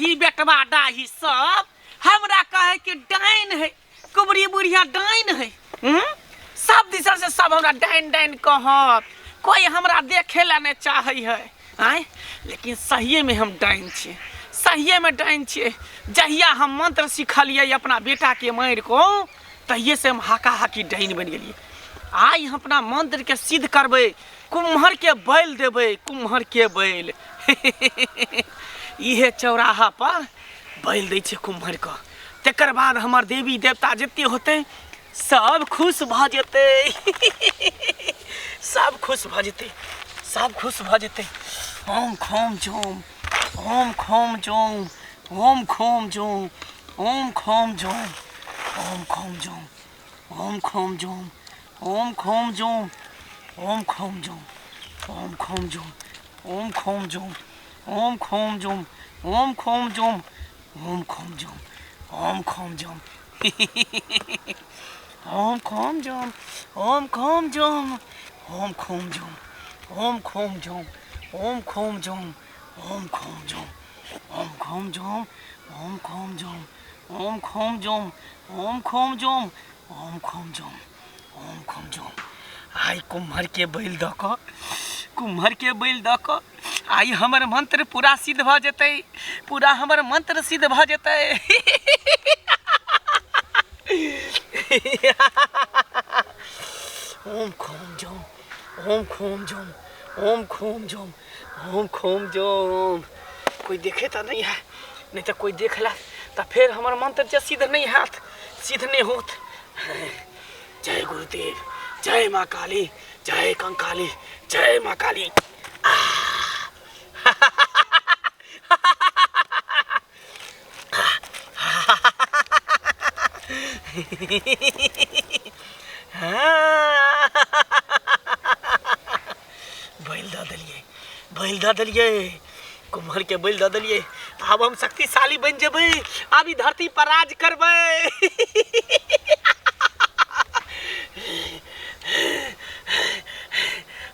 डाही बेटवा डाही सब हमरा कहे कि डाइन है, कुबरी बुढ़िया डाइन है। सब दिशा से सब हमरा डाइन डाइन कहत, कोई हमरा देखे ला नहीं चाहे है। आय लेकिन सहिए में हम डाइन छे, सहिए में डाइन छे। जहिया हम मंत्र सिखलिए अपना बेटा के मार को, तहिए से हम हाका हाकी डाइन बन गए। आई हम अपना मंत्र के सिद्ध करबे, कुम्हर के बैल देबे, कुम्हर के बैल। इहे चौराहा पर बैल दै छे कुम्हर को, तकर बाद हमार देवी देवता जते होते सब खुश भ जेते। सब खुश भ जेते, सब खुश भ जेते। ओम खोम जोम, ओम खोम जोम, ओम खोम जोम, ओम खोम जोम, ओम खोम जोम, ओम खोम जोम, ओम खोम जोम, ओम खोम जोम, ओम खोम जोम, ओम खोम जोम, ओम खोम जोम, ओम खोम जोम, ओम खोम जोम, ओम खोम जोम। ओम खोम जोम, ओम खोम जोम, ओम खोम जोम, ओम खोम जोम, ओम खोम जोम, ओम खोम जोम, ओम खोम जोम, ओम खोम जोम, ओम खोम जोम, ओम खोम जोम, ओम खोम जोम, ओम खोम जोम। आई कुम्हर के बैल द क, कुम्हर के बैल द क आई हमर मंत्र पूरा सिद्ध भ जेतै, पूरा हमर मंत्र सिद्ध भ जेतै। ओम खोम जोम, ओम खोम जोम, ओम खोम जोम, ओम खोम जोम। कोई देखे तो नहीं है, नहीं तो कोई देख ला तो फिर हमार मंत्र जे सिद्ध नहीं हाथ, सिद्ध नहीं होत। जय गुरुदेव, जय माँ काली, जय कंकाली, जय माँ काली। बैल द दिलिए, बैल द दिलिए, कुम्हर के बैल द दिलिए। अब हम शक्तिशाली बन जेबै, अब ई धरती पर राज करबै।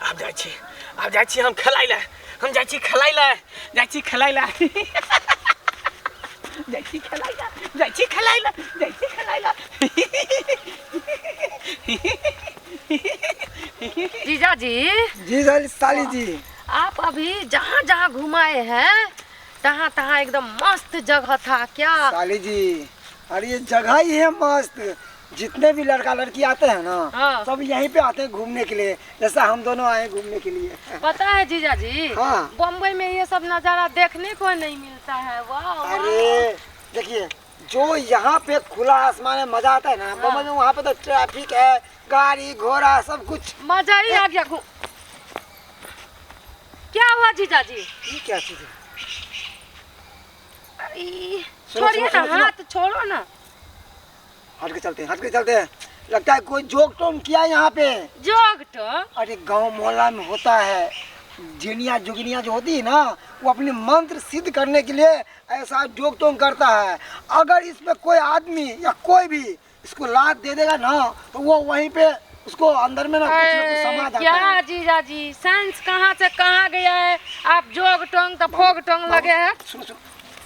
अब जाइ छी, अब जाइ छी हम खेलाइ ला, हम जाइ छी खेलाइ ला, जाइ छी खेलाइ ला। जाइ छी खेलाइ ला, जाइ छी खेलाइ ला, जाइ छी खेलाइ ला। जीजा जी, जी साली जी, आप अभी जहाँ जहाँ घुमाए हैं तहाँ तहाँ एकदम मस्त जगह था क्या? साली जी, अरे ये जगह ही है मस्त। जितने भी लड़का लड़की आते हैं ना, हाँ। सब यहीं पे आते हैं घूमने के लिए, जैसा हम दोनों आए घूमने के लिए। पता है जीजा जी, हाँ। बम्बई में ये सब नज़ारा देखने को नहीं मिलता है। वाह अरे देखिए, जो यहाँ पे खुला आसमान में मजा आता है ना, बम्बई में वहाँ पे तो ट्रैफिक है, गाड़ी घोड़ा सब कुछ। मजा ही आ गया। क्या हुआ जीजा जी? ये क्या चीज है? अरे सुनो, छोड़िए सुनो, ना, सुनो, हाथ छोड़ो ना। हट के चलते हैं, हट के चलते हैं। लगता है कोई जोक टोन किया है यहाँ पे। जोग तो अरे गांव मोहल्ला में होता है, जिनिया जोगिनिया जो होती है ना, वो अपने मंत्र सिद्ध करने के लिए ऐसा जोक टोन करता है। अगर इसमें कोई आदमी या कोई भी इसको लात दे देगा ना, तो वो वहीं पे उसको अंदर में ना कुछ समा जाता क्या है। जीजा जी, साइंस कहाँ से कहाँ गया है? आप जोग टोंग तो फोग टोंग लगे हैं। सुनो सुनो,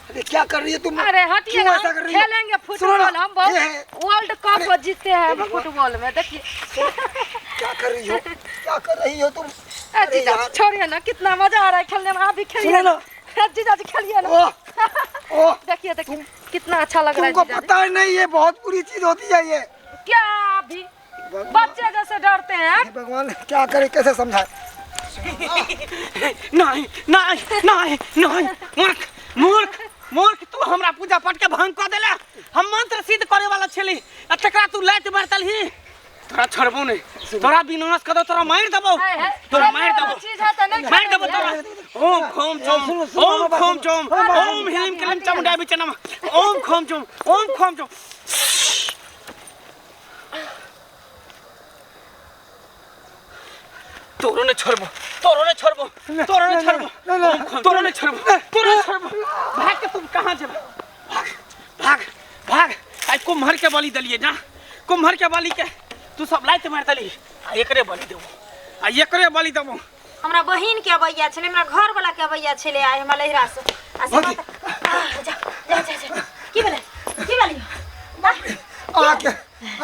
अरे क्या कर रही है तुम? अरे हटिए, क्यों हम ऐसा कर रही हो? खेलेंगे सुनो फुटबॉल, ना, हम बहुत ये है। वर्ल्ड कप अरे, जीते हैं हे भगवान। फुटबॉल में। देखिए क्या कर रही हो, क्या कर रही हो तुम? अरे जीजा यार, छोड़िए ना, कितना मजा आ रहा है खेलने में। आप भी खेलिए सुनो ना, ना। जीजा जी खेलिए ना। ओह, ओह, देखिए देखिए कितना अच्छा लग रहा है तुमको जीजा जी। पता है नहीं, ये बहुत बुरी चीज होती है ये। क्या अभी बच्चे जैसे डरते हैं? हे भगवान, क्या करे, कैसे समझाए? नहीं नहीं नहीं नहीं, मूर्ख मूर्ख मूर्ख, तू हमरा पूजा पाठ के भंग कर देला। हम मंत्र सिद्ध करे वाला छली, तकरा तू लात मारतल ही। तोरा छोड़बो नहीं, तोरा विनाश कर दो, तोरा मार देबो, तोरा मार देबो, मार देबो तोरा। ओम खोम जोम, ओम खोम जोम, ओम ह्रीम क्लीम चामुंडा बिचनम, ओम खोम जोम, ओम खोम जोम। तोरो ने छोड़बो, तोरो ने छोड़बो, तोरो ने छोड़बो, तोरो ने छोड़बो, तोरो ने छोड़बो। भाग के तुम कहाँ जेबो? भाग भाग भाग। आई कुम्हर के बलि दलिए ना, कुम्हर के बलि के तू सब लाइत मार दली, आ एकरे बलि देबो, आ एकरे बलि देबो। हमरा बहिन के अबैया छले, हमरा घर वाला के अबैया छले, आइ हमरा लहिरा से। आ से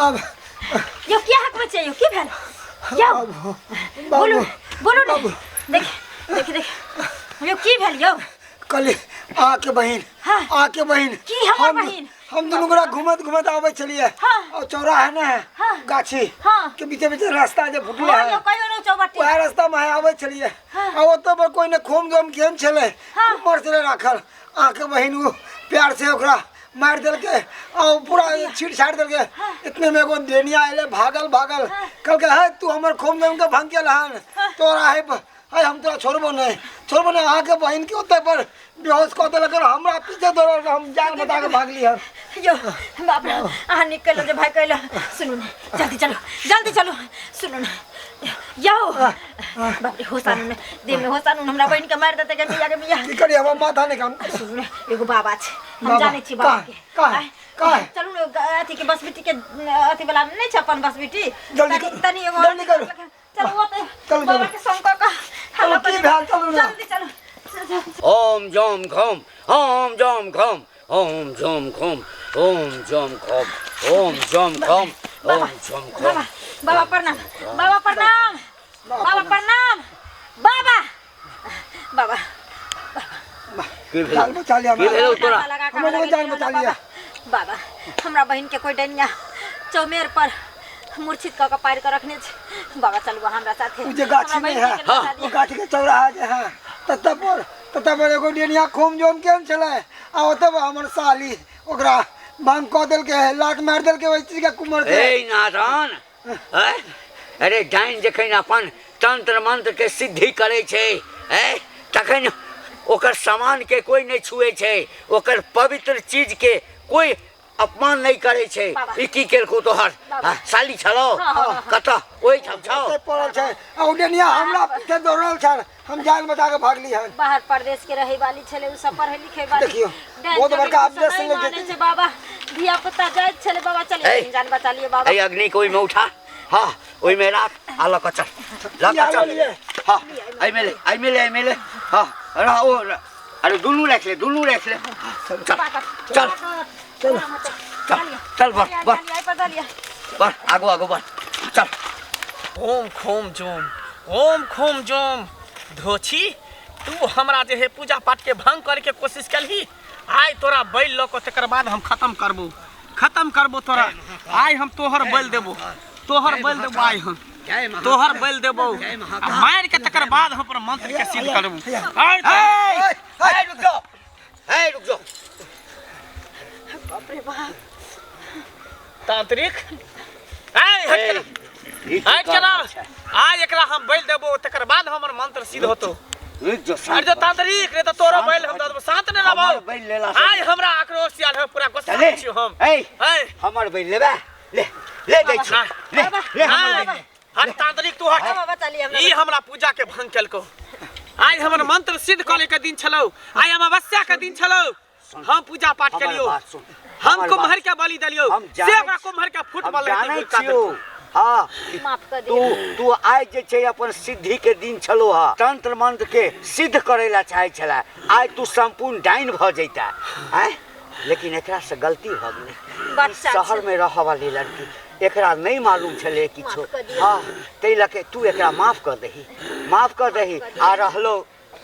अब यो क्या हक में चाहिए की भेल क्या बोलो बोलो ने देख देख देख यो की भेल यो कल आके बहन हाँ। आके बहन की हमर बहिन हम दोनों गोरा घूमत घूमत आवे चलिए हाँ। और चौराहा है ना हाँ। गाछी हाँ। के बीचे बीचे रास्ता जे फुटले हाँ है यो कहियो न चौबटी वह रास्ता में आवे चलिए हाँ। और तो पर कोई ने खोम जोम केन चले हाँ। ऊपर चले राखल आके बहन वो प्यार से ओकरा मार देल के और पूरा छीट छाड़ देल के इतने में एगो देनिया आइले भागल भागल कल के है तू हमर खोम जोम के भांग के लहान तोरा है हम तोरा छोड़बो नहीं आके बहन के होते पर बेहोश कर देलक हमरा पीछे दौड़ल हम जान बता के भागली हम यो बाप रे आ निकल जे भाई कहलो सुनो न जल्दी चलो सुनो न यो बाप रे होसानु ने दे में होसानु हमरा बहन के मार देते के मिया की करी हम माथा ने काम सुनो न एगो बाबा छे हम बाबा, जाने छी बाबा के का चलू न अथी के बस बेटी के अथी वाला नहीं छ अपन बस बेटी जल्दी करो, तनी एगो जल्दी करो। चलो वो चलो, बाबा के संग का चलो, की भेल, चलो न। जल्दी चलो ओम जम घम ओम जम घम ओम जम घम ओम जम घम ओम जम घम ओम जम घम बाबा प्रणाम बाबा प्रणाम बाबा प्रणाम बाबा बाबा की भेल जान बचा लिया की भेल तोरा हमने जान बचा लिया बाबा हमरा बहन के कोई डनिया चौमेर पर मूर्छित क के पार के रखने छे बाबा चलबा हमरा साथे उ जे गाछी में है वो गाछी के चौराहा जे है तत्ता पर एगो डेनिया खोम जोम केन चले आ ओतब हमर साली ओकरा बांग क देल के लात मार देल के वैसी के कुमर के ए नादान अरे डाइन जखन अपन तंत्र मंत्र के सिद्धि करे छे तखन ओकर सामान के कोई नहीं छुए छे ओकर पवित्र चीज के कोई अपमान नहीं करे छे ई की केलको तोहर साली छलो कत ओई ठाम छौ ते पड़ल छै आ उ डेनिया हमरा पीछे दौड़ल छ हम जान बचा के भागली हन बाहर प्रदेश के रहे वाली छले उ सब पढ़े लिखे वाली देखियो बहुत बड़का अपने से माने छे बाबा धिया पुता जाय छले बाबा चले जान बचा लिए बाबा ए अग्नि कोई में उठा हां ओई में राख आलो कचर ला कचर हां आई मेले हां रा ओ अरे दुनू रख ले चल चलो चल बढ़ आगो बढ़ चल ओम खोम जोम धोछी तू हमरा जे है पूजा पाठ के भंग करे के कोशिश कलही आय तोरा बैल लो को तकर बाद हम खत्म करबो तोरा आय हम तोहर बैल देबो आय हम तोहर बैल देबो मार के तकर बाद हम पर मंत्र के सिद्ध करबो आय रुक जाओ बाप रे बाप तांत्रिक आय हट चला आय एकरा हम बैल देबो तकर बाद हमर मंत्र सिद्ध होतो रुक जो अरे जो तांत्रिक रे तो तोरो बैल हम दब शांत ने रहबो बैल लेला आय हमरा आक्रोश आल है पूरा गुस्सा चले छी हम हमर बैल लेबा ले दै छी ले हमर बैल हट तांत्रिक तू हट बाबा चलिए हमरा ई हमरा पूजा के भंग केलको आय हमर मंत्र सिद्ध करे के दिन छलो आय अमावस्या के दिन छलो हम पूजा पाठ करियो हम कुम्हर के बलि दलियो से हमरा कुम्हर के फुटबॉल जानै छियो हां माफ कर दियो तू आइ जे छै अपन सिद्धि के दिन छलो हा तंत्र मंत्र के सिद्ध करे ला चाहे छला आइ तू संपूर्ण डाइन भ जैता हैं लेकिन एकरा से गलती भ गेलै शहर में रह वाली लड़की एकरा नहीं मालूम छले किछो हां तै लके तू एकरा माफ कर दही आ रहलो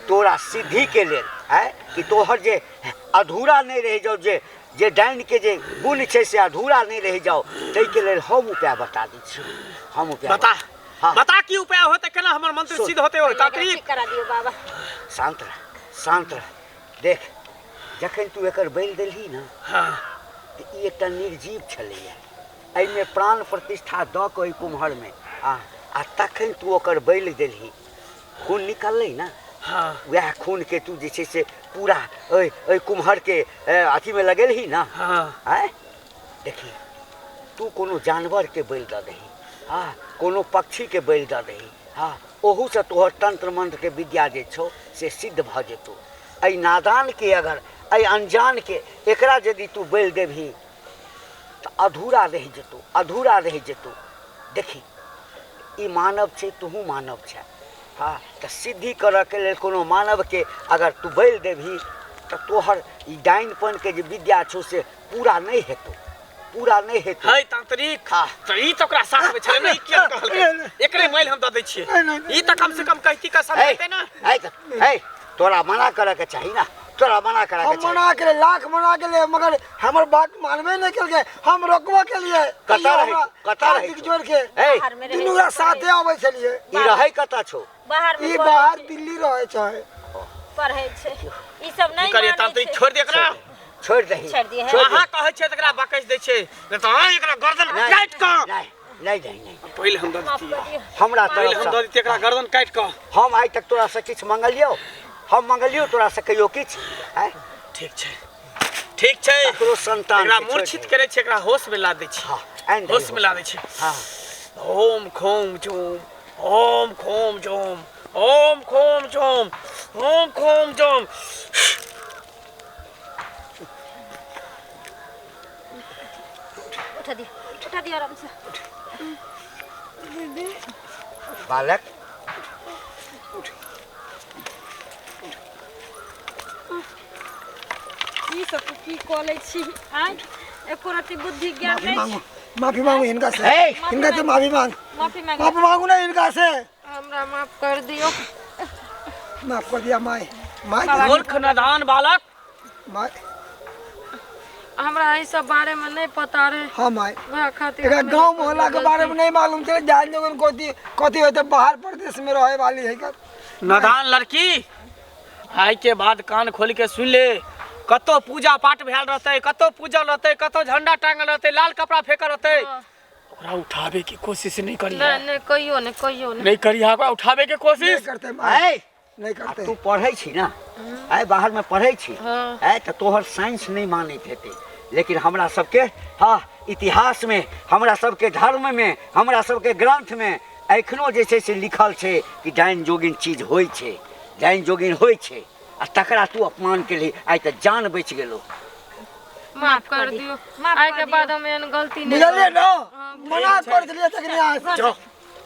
तोरा सिद्धि के लेल है कि तोहर जे अधूरा नहीं रह जाओ जे डाइन के जे गुण छै से अधूरा नहीं रह जाओ तै के लेल हम उपाय बता दै छी हम उपाय बता की उपाय होते केना हमर मंत्र सिद्ध होते हो तांत्रिक करा दियो बाबा शांत रह देख जखन तू एकर बैल देलही ना हां त ई एकटा निर्जीव छलैया एहि में प्राण प्रतिष्ठा द के कुम्हर में आ तखन तू ओकर बैल देलही खून निकललै ना हां वह खून के तू जे छै से पूरा ओइ कुम्हर के अथी में लगेलही ना हां हैं देखी तू कोनो जानवर के बैल द दही हां कोनो पक्षी के बैल द दही हां ओहू से तोहर तंत्र मंत्र के विद्या जे छौ से सिद्ध भ जेतौ एहि नादान के अगर एहि अनजान के एकरा यदि तू बैल देबही तो अधूरा रह जेतौ देखी ई मानव छै तूहू मानव छै हाँ तो सिद्धि करऽ के लेल कोनो मानव के अगर तू बैल देबही तो तोहर ई डाइनपन के जे विद्या छौ से पूरा नहीं हेतौ पूरा नहीं हेतै। है तांत्रिक तो ई तो ओकरा साथ में छले नहीं किया कहल एकरे मैल हम द दै छियै ई त कम से कम कहती का समझते ना है तोरा मना करे के चाही ना, तोरा मना करे के हम मना के लाख मना के लिए मगर हमर बात मानबे नहीं केलके। हम रोकबा के लिए कता रहे जोड़ के तीनूरा साथे आबै छलिए। ई रहै कता छौ? बाहर में ई बाहर दिल्ली रहै छै, पढ़ै छै। ई सब नहीं करिए मानै तांत्रिक छै। छोड़ दे एकरा, छोड़ दही। छोड़ दिए है। अहाँ कहै छै तकरा बकैस दै छै नै त एकरा गर्दन काट क नहीं पहिले हम द माफ दितियै, कर दियो। हमरा पहिले हम तरफ द दितियै एकरा गर्दन काट क। हम आइ तक तोरा से किछ मंगलियो? हम मंगलियो तोरा से कहियो किछ? है ठीक छै ठीक छै ककरो संतान एकरा के मूर्छित छोड़ करे छै, एकरा होश में ला दै छै। हाँ, आइन होश दही। में ला दै छै। हाँ ओम खोम जोम ओम खोम जोम ओम खोम जोम ओम खोम जोम। उठा दियो आराम से। बालक ई सब की कॉलेज छी आइ एको रति बुद्धि ज्ञान माफी नहीं मांगो, माफी मांगो इनका से, ए! इनका से माफी मांग, माफी मांग माफी मांगो ना इनका से। हमरा माफ कर दियो। माफ कर दिया माई, माई मूर्ख नादान बालक, माई। हमरा ई सब बारे में नहीं पता रहे। हाँ माई, वह खातिर एक गांव मोहल्ला के बारे में नहीं मालूम चले। जान जोगन कोती कोती होते बाहर प्रदेश में रहे वाली है कर। नादान लड़की, आइ के बाद कान खोल के सुन ले। कतो पूजा पाठ भेल रहते, कतो पूजल रहते, कतो झंडा टांगल रहते, लाल कपड़ा फेंकल रहते, ओकरा उठावे की कोशिश नहीं करी। नहीं कहियो नहीं करी ओकरा उठावे के नहीं कोशिश। करते माई, आइ नहीं करते। तू पढ़ै छी ना, आइ बाहर में पढ़ै छी, हाँ। आइ त तोहर साइंस नहीं मानैत हेतै, लेकिन हमरा सबके हाँ इतिहास में, हमरा सबके धर्म में, हमरा सबके ग्रंथ में एखनो जे छै से लिखल छै कि डाइन जोगिन चीज होइ छै, डाइन जोगिन होइ छै। आ तकरा तू अपमान के लिए आइ त जान बच गेलो। माफ कर दियो। माफ आइ कर के दियो। बाद हम एहन गलती नहीं बुझलिए ना, हाँ, मना कर दिलिए तकनी आज। जाओ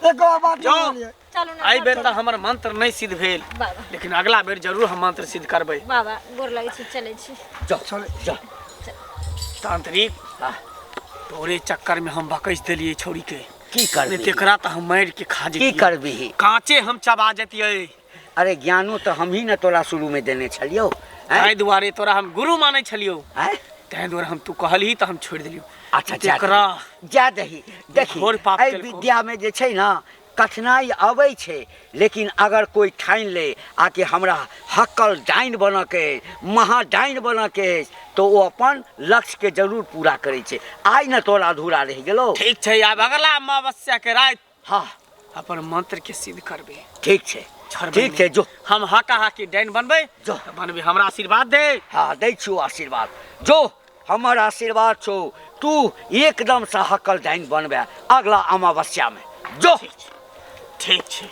एक बात जाओ। मान लिए। चलू ना आई बेर त हमर मंत्र नहीं सिद्ध भेल, बाबा लेकिन अगला बेर जरूर हम मंत्र सिद्ध करबै। बाबा गोर लगै छी, चलै छी। जाओ चले। जाओ। तांत्रिक हाँ, तोरे चक्कर में हम बकैस देलिए छोड़ी के, की नहीं करबी? तेकरा त हम मार के खा की जतियै, करबी? कांचे हम चबा जतियै। अरे ज्ञानो तो हम ही न तोरा शुरू में देने छलियो। ताहि दुआरे तोरा हम गुरु मानै छलियौ, आइ ताहि दुआरे हम तू कहलही त हम छोड़ि देलियौ। अच्छा जा तेकरा जा दही। देखी घोर पाप एहि केलको। विद्या में जे छै ना कठिनाई अबै छै, लेकिन अगर कोई ठानि ले आके हमरा हक्कल डाइन बन के, महा डाइन बन के, तो वो अपन लक्ष्य के जरूर पूरा करै छै। आइ न तोरा अधूरा रह गेलो। ठीक छै, आब अगला अमावस्या के रात हाँ अपन मंत्र के सिद्ध करबे। ठीक छै, छोड़बै ठीक नहि। छै जो। हम हाका हाकी डाइन बनबै, जो। त बनबै, हमरा आशीर्वाद दे। हाँ दै छियो आशीर्वाद, जो हमर आशीर्वाद छो, तू एकदम से हक्कल डाइन बनबे अगला अमावस्या में। जो ठीक छै।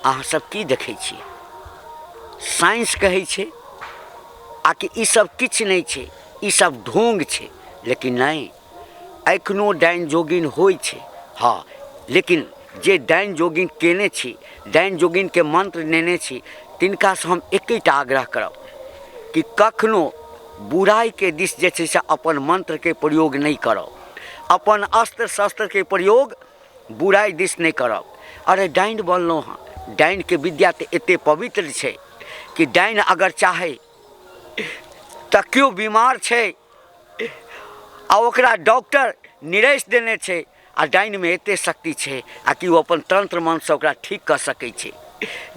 अहाँ सब की देखै छी? साइंस कहै छै आ कि ई सब किछु नहीं छै, ई सब ढोंग छै, लेकिन नहीं, एखनो डाइन जोगिन होइ छै। हाँ, लेकिन जे डाइन जोगिन केने छी, डाइन जोगिन के मंत्र नेने छी, तिनका से हम एकेटा आग्रह करब कि कखनो बुराई के दिश जे छै से अपन मंत्र के प्रयोग नहीं करब, अपन अस्त्र शस्त्र के प्रयोग बुराई दिश नहीं करब। अरे डाइन बनलहुँ हँ, डाइन के विद्या तो एते पवित्र छै कि डाइन अगर चाहे तऽ केओ बीमार छै आ ओकरा डॉक्टर निरेश देने छै, आ डाइन में एते शक्ति छै आ कि वो अपन तंत्र मंत्र से ओकरा ठीक कर सकै छै।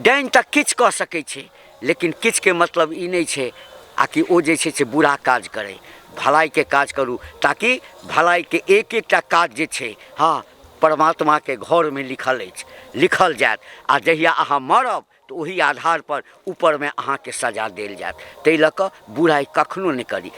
डाइन तऽ किछु कऽ सकै छै, लेकिन किछु के मतलब ई नहीं छै आ कि ओ जे छै से बुरा काज करे। भलाई के काज करू, ताकि भलाई के एक एकटा काज जे छै, हाँ, परमात्मा के घर में लिखल अछि, लिखल जायत। आ जहिया अहाँ मरब तो ओही आधार पर ऊपर में अहाँ के सजा देल जायत। ताहि लऽ कऽ बुराई कखनो नहीं करी।